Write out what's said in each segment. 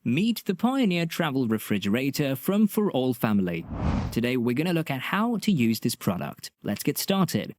Meet the Pioneer Travel Refrigerator from 4ALLFAMILY. Today we're going to look at how to use this product. Let's get started.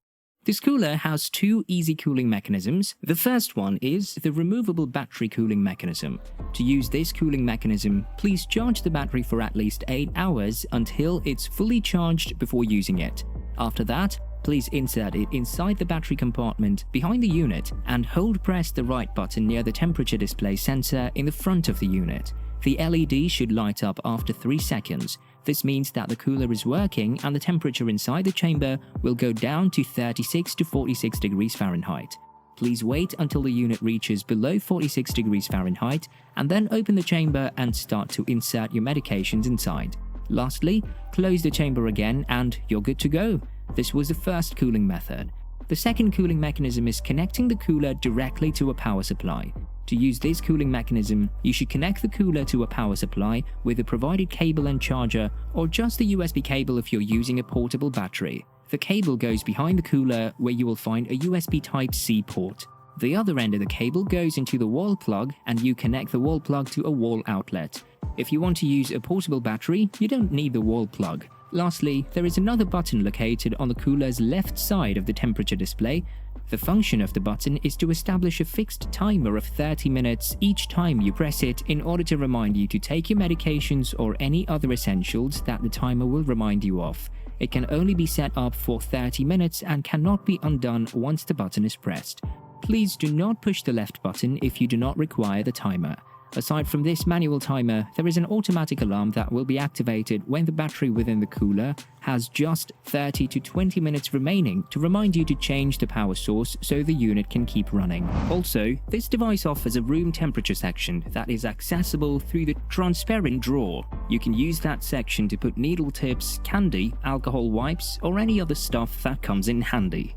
This cooler has two easy cooling mechanisms. The first one is the removable battery cooling mechanism. To use this cooling mechanism, please charge the battery for at least 8 hours until it's fully charged before using it. After that, please insert it inside the battery compartment behind the unit and press the right button near the temperature display sensor in the front of the unit. The LED should light up after 3 seconds. This means that the cooler is working and the temperature inside the chamber will go down to 36 to 46 degrees Fahrenheit. Please wait until the unit reaches below 46 degrees Fahrenheit and then open the chamber and start to insert your medications inside. Lastly, close the chamber again and you're good to go. This was the first cooling method. The second cooling mechanism is connecting the cooler directly to a power supply. To use this cooling mechanism, you should connect the cooler to a power supply with the provided cable and charger, or just the USB cable if you're using a portable battery. The cable goes behind the cooler where you will find a USB Type-C port. The other end of the cable goes into the wall plug and you connect the wall plug to a wall outlet. If you want to use a portable battery, you don't need the wall plug. Lastly, there is another button located on the cooler's left side of the temperature display. The function of the button is to establish a fixed timer of 30 minutes each time you press it in order to remind you to take your medications or any other essentials that the timer will remind you of. It can only be set up for 30 minutes and cannot be undone once the button is pressed. Please do not push the left button if you do not require the timer. Aside from this manual timer, there is an automatic alarm that will be activated when the battery within the cooler has just 30 to 20 minutes remaining to remind you to change the power source so the unit can keep running. Also, this device offers a room temperature section that is accessible through the transparent drawer. You can use that section to put needle tips, candy, alcohol wipes, or any other stuff that comes in handy.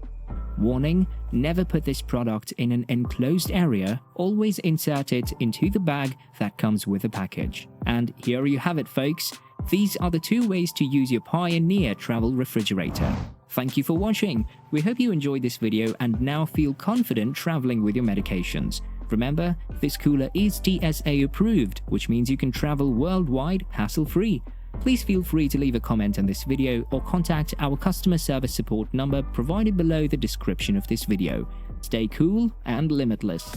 Warning: never put this product in an enclosed area, always insert it into the bag that comes with the package. And here you have it, folks. These are the 2 ways to use your Pioneer Travel Refrigerator. Thank you for watching. We hope you enjoyed this video and now feel confident traveling with your medications. Remember, this cooler is TSA approved, which means you can travel worldwide hassle-free. Please feel free to leave a comment on this video or contact our customer service support number provided below the description of this video. Stay cool and limitless.